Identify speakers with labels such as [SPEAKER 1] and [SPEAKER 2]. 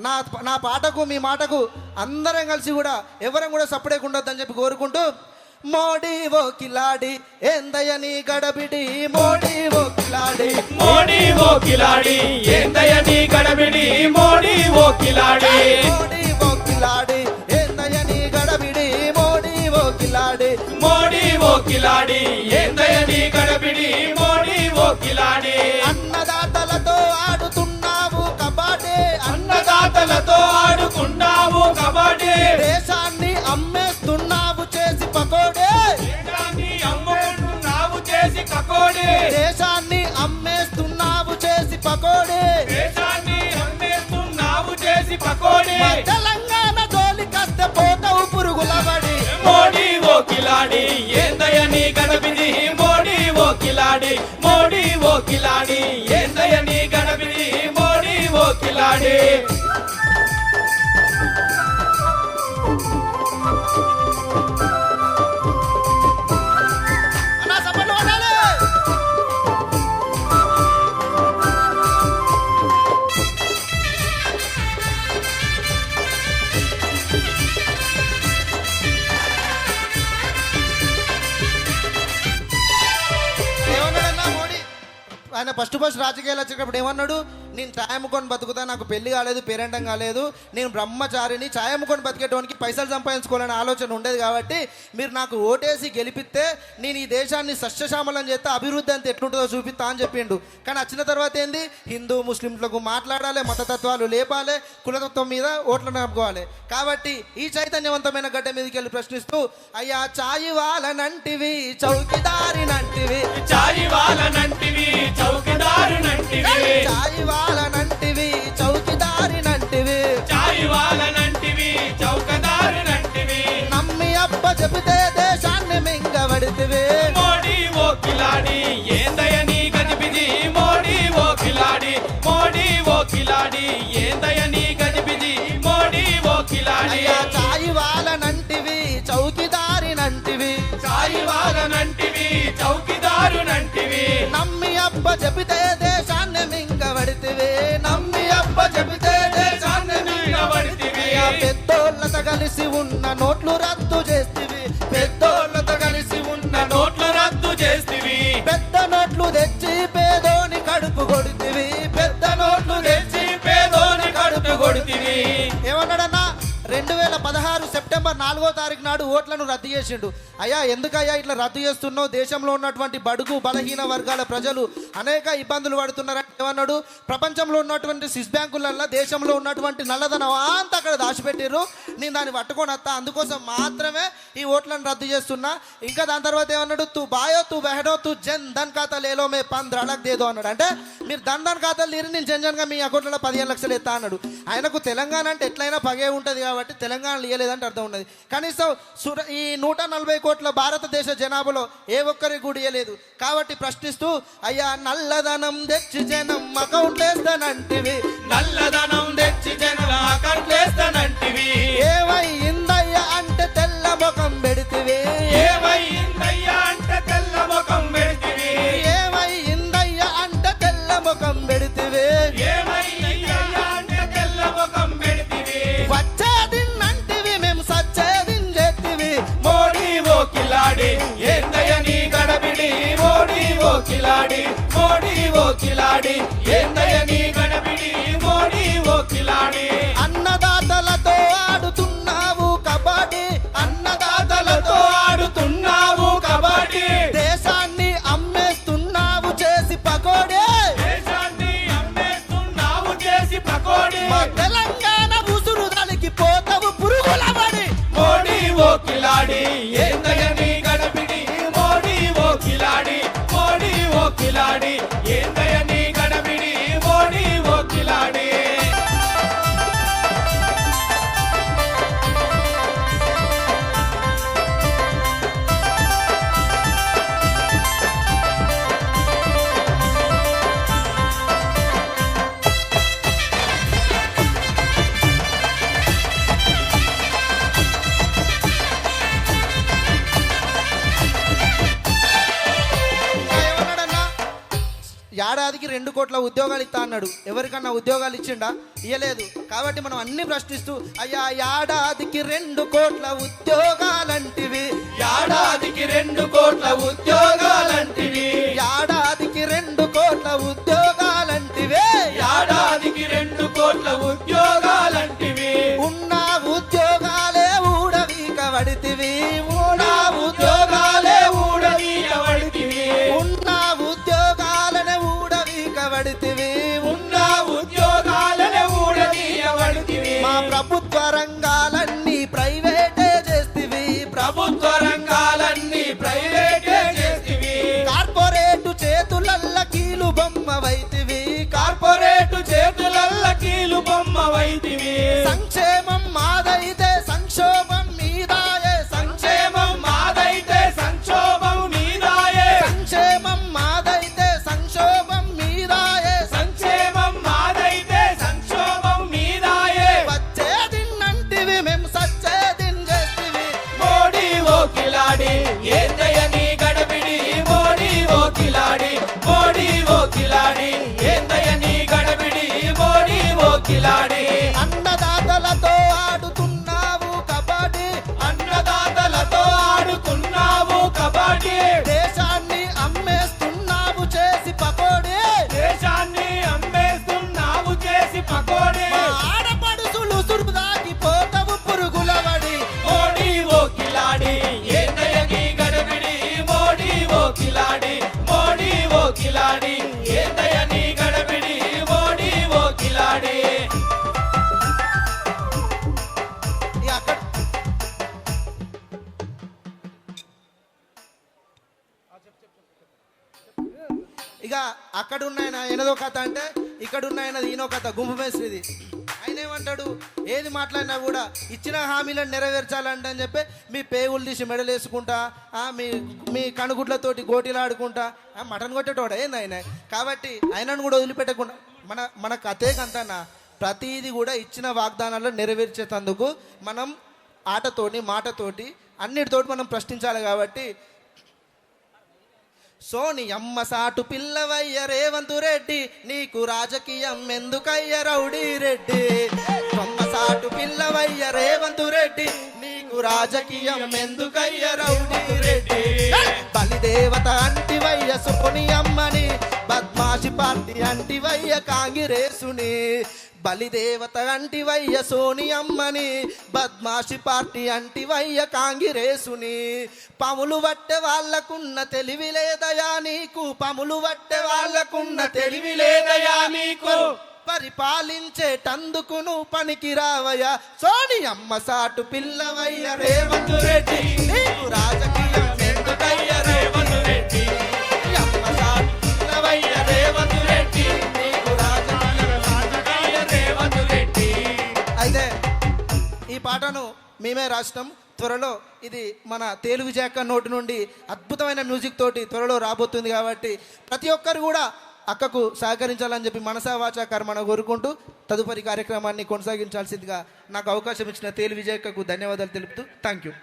[SPEAKER 1] నా నా పాటకు మీ మాటకు అందరం కలిసి కూడా ఎవరం కూడా సపరేట్ ఉండొద్దని చెప్పి కోరుకుంటూ, మోడీ ఓ కిలాడి ఏందయని గడబిడి, మోడీ ఓ కిలాడి,
[SPEAKER 2] మోడీ ఓ కిలాడి ఏందయని గడబిడి, మోడీ ఓ కిలాడి,
[SPEAKER 1] మోడీ ఓ కిలాడి ఏందయని గడబిడి, మోడీ ఓ కిలాడి,
[SPEAKER 2] మోడీ ఓ కిలాడి ఏందయని గడబిడి, మోడీ ఓ కిలాడి.
[SPEAKER 1] అన్నదాతలతో ఆడుతున్నావు కబడ్డీ,
[SPEAKER 2] అన్నదాతలతో ఆడుకున్నావు కబడ్డీ,
[SPEAKER 1] దేశాన్ని అమ్మేస్తున్నావు చేసి పకోడే,
[SPEAKER 2] దేశాన్ని అమ్ముకుంటున్నావు చేసి కకోడి,
[SPEAKER 1] దేశాన్ని అమ్మేస్తున్నావు చేసి పకోడే,
[SPEAKER 2] దేశాన్ని అమ్మేస్తున్నావు చేసి పకోడి.
[SPEAKER 1] మా తెలంగాణ జోలి కష్ట పోతావు పురుగులబడి,
[SPEAKER 2] మోడీ ఓ కిలాడి ఏందయని గడబిడి, మోడీ ఓ కిలాడి, మోడీ ఓ కిలాడి ఏందయని గడబిడి, మోడీ ఓ కిలాడి.
[SPEAKER 1] అన్నా సపోర్ట్ కొట్టాలి. ఏమన్నాడన్నా మోడీ? ఆయన ఫస్ట్ రాజకీయాలు వచ్చేటప్పుడు ఏమన్నాడు? నేను ఛాయముకొని బతుకుతా, నాకు పెళ్లి కాలేదు, పేరెంటం కాలేదు, నేను బ్రహ్మచారిని, ఛాయముకొని బతికేటోనికి పైసలు సంపాదించుకోవాలనే ఆలోచన ఉండేది కాబట్టి మీరు నాకు ఓటేసి గెలిపిస్తే నేను ఈ దేశాన్ని సస్యశ్యామలం చేస్తే అభివృద్ధి అంత ఎట్లుంటుందో చూపిస్తా అని చెప్పిండు. కానీ వచ్చిన తర్వాత ఏంది? హిందూ ముస్లింలకు మాట్లాడాలి, మతతత్వాలు లేపాలి, కులతత్వం మీద ఓట్లను నమ్ముకోవాలి. కాబట్టి ఈ చైతన్యవంతమైన గడ్డ మీదకి వెళ్ళి ప్రశ్నిస్తూ, అయ్యా చాయి వాళ్ళనంటివి చౌకిదారినంటివి,
[SPEAKER 2] చాయి వాళ్ళనంటివి చౌకదారునంటివి,
[SPEAKER 1] చాయి వాళ్ళనంటివి చౌకిదారినంటివి,
[SPEAKER 2] చాయి వాళ్ళనంటివి చౌకదారునంటివి.
[SPEAKER 1] నమ్మి అప్ప చెబితే దేశాన్ని మింగబడితివి,
[SPEAKER 2] మోడీ ఓ కిలాడి ఏందయని గజిబిజి, మోడీ ఓ కిలాడి, మోడీ ఓ కిలాడి ఏందయని గజిబిజి, మోడీ ఓ కిలాడి.
[SPEAKER 1] అయ్యా చాయి వాళ్ళనంటివి చౌకిదారినంటివి,
[SPEAKER 2] చాయి వాళ్ళనంటివి చౌకిదారునంటివి,
[SPEAKER 1] నమ్మి అప్ప చెబితే దేశాన్ని మింగబడితివి, నమ్మి అప్ప చెబితే
[SPEAKER 2] దేశాన్ని మింగబడితివి.
[SPEAKER 1] అయ్యా పెద్దోళ్ళతో కలిసి ఉన్న నోట్లు రద్దు చేస్తివి, పెద్దోళ్ళతో కలిసి ఉన్న
[SPEAKER 2] నోట్లు రద్దు చేస్తివి,
[SPEAKER 1] పెద్ద నోట్లు తెచ్చి పేదోని కడుపు కొడితివి, పెద్ద నోట్లు తెచ్చి
[SPEAKER 2] పేదోని కడుపు కొడుతివి.
[SPEAKER 1] ఏమన్నాడన్నా? 2016 సెప్టెంబర్ 4వ తారీఖు నాడు ఓట్లను రద్దు చేసిండు. అయ్యా ఎందుకయ్యా ఇట్లా రద్దు చేస్తున్నావు? దేశంలో ఉన్నటువంటి బడుగు బలహీన వర్గాల ప్రజలు అనేక ఇబ్బందులు పడుతున్నారని ఏమన్నాడు? ప్రపంచంలో ఉన్నటువంటి స్విస్ బ్యాంకులల్లో దేశంలో ఉన్నటువంటి నల్లధనం అంతా అక్కడ దాచిపెట్టారు, నేను దాన్ని పట్టుకొని వస్తా, అందుకోసం మాత్రమే ఈ ఓట్లను రద్దు చేస్తున్నా. ఇంకా దాని తర్వాత ఏమన్నాడు? తూ బాయో తూ బెహడో తూ జన్ ధన్ ఖాతా లేలో మే 15 లక్ష దేదో అన్నాడు. అంటే మీరు ధన్ ఖాతాలు తీరి నేను జన్గా మీ అకౌంట్లో 15 లక్షలు ఎత్తా అన్నాడు. ఆయనకు తెలంగాణ అంటే ఎట్లయినా పగే ఉంటుంది కాబట్టి తెలంగాణలో ఇయ్యలేదంటే అర్థం ఉన్నది. కనీసం ఈ 140 కోట్ల భారతదేశ జనాభాలో ఏ ఒక్కరికి కూడా ఇయ్యలేదు. కాబట్టి ప్రశ్నిస్తూ, అయ్యా నల్లధనం తెచ్చి జనం అకౌంట్ వేస్తానంటివి,
[SPEAKER 2] నల్లధనం తెచ్చి జనం అకౌంట్ వేస్తానంటివి,
[SPEAKER 1] ఏమైందయ్యా అంటే తెల్ల ముఖం పెడితివి,
[SPEAKER 2] ఏమైందయ్యా అంటే తెల్ల ముఖం పెడితివి,
[SPEAKER 1] ఏమైందయ్యా అంటే తెల్ల ముఖం పెడితివి,
[SPEAKER 2] ఏమైందయ్యా అంటే తెల్ల ముఖం పెడితివి.
[SPEAKER 1] వచ్చేదిన్నంటివి మేము సచ్చేదించేతివి,
[SPEAKER 2] మోడీ ఓ కిలాడి ఏందయని గడబిడి, మోడీ ఓ కిలాడి, మోడీ ఓ కిలాడి ఏందయని గడబిడి, మోడీ ఓ కిలాడి.
[SPEAKER 1] అన్నదాతలతో ఆడుతున్నావు కబడ్డీ,
[SPEAKER 2] అన్నదాతలతో ఆడుతున్నావు కబడ్డీ,
[SPEAKER 1] దేశాన్ని అమ్మేస్తున్నావు చేసి పకోడే,
[SPEAKER 2] దేశాన్ని అమ్మేస్తున్నావు చేసి పకోడి.
[SPEAKER 1] మా తెలంగాణ ఉసురు దానికి పోతావు పురుగులబడి,
[SPEAKER 2] మోడీ ఓ కిలాడి ఏందయని గడబిడి, మోడీ ఓ కిలాడి, మోడీ ఓ కిలాడి ఏందయని గడబిడి,
[SPEAKER 1] 2 కోట్ల ఉద్యోగాలు ఇస్తా అన్నాడు. ఎవరికన్నా ఉద్యోగాలు ఇచ్చిండా? ఇయ్యలేదు. కాబట్టి మనం అన్ని ప్రశ్నిస్తూ అయ్యా ఏడాదికి 2 కోట్ల ఉద్యోగాలంటివి,
[SPEAKER 2] ఏడాదికి 2 కోట్ల ఉద్యోగాలంటివి,
[SPEAKER 1] ఏడాదికి 2 కోట్ల ఉద్యోగాలంటివే,
[SPEAKER 2] ఏడాదికి 2 కోట్ల ఉద్యోగాలంటివి,
[SPEAKER 1] ఉన్న ఉద్యోగాలే ఊడవీకబడితివి, ఉన్న
[SPEAKER 2] ఉద్యోగాలే ఊడదీయబడితివి,
[SPEAKER 1] ఉన్న ఉద్యోగాలనే ఊడవీకబడితివి,
[SPEAKER 2] ఉన్న ఉద్యోగాలనే ఊడదీయబడితివి,
[SPEAKER 1] మా ప్రభుత్వ రంగాలన్నీ ప్రైవేటే చేస్తివి,
[SPEAKER 2] ప్రభుత్వ రంగాలన్నీ ప్రైవేటే చేస్తివి,
[SPEAKER 1] కార్పొరేటు చేతులల్ల కీలు బొమ్మవైతివి,
[SPEAKER 2] కార్పొరేటు చేతులల్ల కీలు బొమ్మవైతివి,
[SPEAKER 1] సంక్షేమం మాదైతే సంక్షోభం మీదాయే,
[SPEAKER 2] సంక్షేమం మాదైతే సంక్షోభం మీదాయే,
[SPEAKER 1] సంక్షేమం మాదైతే సంక్షోభం మీదాయే,
[SPEAKER 2] సంక్షేమం మాదైతే సంక్షోభం మీదాయే,
[SPEAKER 1] వచ్చేదిన్నంటివి మేము సచ్చేదిన్ చేస్తివి,
[SPEAKER 2] మోడీ ఓ కిలాడి ఏందయ్య నీ గడబిడి, మోడీ ఓ కిలాడి, మోడీ ఓ కిలాడి ఏందయ్య నీ గడబిడి, మోడీ ఓ కిలాడి,
[SPEAKER 1] అన్నదాతలతో ఆడుతున్నావు కబడ్డీ,
[SPEAKER 2] అన్నదాతలతో ఆడుతున్నావు కబడ్డీ,
[SPEAKER 1] దేశాన్ని అమ్మేస్తున్నావు చేసి పకోడీ,
[SPEAKER 2] దేశాన్ని అమ్మేస్తున్నావు చేసి పకోడీ,
[SPEAKER 1] మా ఆడపడుసులు సురుదాగిపోతావు పురుగులవడి,
[SPEAKER 2] మోడీ ఓ కిలాడి ఏందయ్య నీ గడబిడి, మోడీ ఓ కిలాడి, మోడీ ఓ కిలాడి ఏందయ్య నీ గడబిడి, మోడీ ఓ కిలాడి,
[SPEAKER 1] ఇక అక్కడ ఇక అక్కడ ఉన్న ఆయన ఎనదో కథ అంటే ఇక్కడ ఉన్న ఆయన ఈనో కథ గుంపు మేస్త్రిది. ఆయన ఏమంటాడు, ఏది మాట్లాడినా కూడా ఇచ్చిన హామీలను నెరవేర్చాలంట అని చెప్పి మీ పేగులు తీసి మెడలేసుకుంటా, మీ మీ కనుగుడ్లతోటి గోటీలాడుకుంటా మటన్ కొట్టేటోడా ఏంది ఆయన. కాబట్టి ఆయనను కూడా వదిలిపెట్టకుండా మన కథే కంతన్నా ప్రతిదీ కూడా ఇచ్చిన వాగ్దానాల్లో నెరవేర్చేందుకు మనం ఆటతోటి మాటతోటి అన్నిటితోటి మనం ప్రశ్నించాలి. కాబట్టి సోని అమ్మ సాటు పిల్లవయ్య రేవంతు రెడ్డి, నీకు రాజకీయం ఎందుకయ్య రౌడీ రెడ్డి, అమ్మ సాటు పిల్లవయ్య రేవంతు రెడ్డి, నీకు రాజకీయం ఎందుకయ్య రౌడీ రెడ్డి, బలిదేవత అంటివయ్య సోని అమ్మని, బద్మాషి పార్టీ అంటివయ్య కాంగ్రెసుని, బలిదేవత అంటివయ్య సోని అమ్మని, బద్మాషి పార్టీ అంటివయ్య కాంగ్రెసుని, పములు పట్టే వాళ్ళకున్న తెలివి లేదయా నీకు, పములు పట్టే వాళ్ళకున్న తెలివి లేదయా నీకు, పరిపాలించేటందుకు నువ్వు పనికి రావయ్యా సోని అమ్మ సాటు పిల్లవయ్య రేవంతు రెడ్డి, నీకు రాజకీయం ఎందుకయ్య రేవంతు రెడ్డి, అమ్మ సాటు పిల్లవయ్య రేవంతు రెడ్డి, నీకు రాజకీయం
[SPEAKER 2] రేవంత్ రెడ్డి.
[SPEAKER 1] అయితే ఈ పాటను మేమే రాసినాం. త్వరలో ఇది మన తేలు విజయక్క నోటి నుండి అద్భుతమైన మ్యూజిక్ తోటి త్వరలో రాబోతుంది. కాబట్టి ప్రతి ఒక్కరు కూడా అక్కకు సహకరించాలని చెప్పి మనసా వాచా కర్మణ కోరుకుంటూ తదుపరి కార్యక్రమాన్ని కొనసాగించాల్సిందిగా నాకు అవకాశం ఇచ్చిన తేలు విజయక్కకు ధన్యవాదాలు తెలుపుతూ థ్యాంక్ యూ.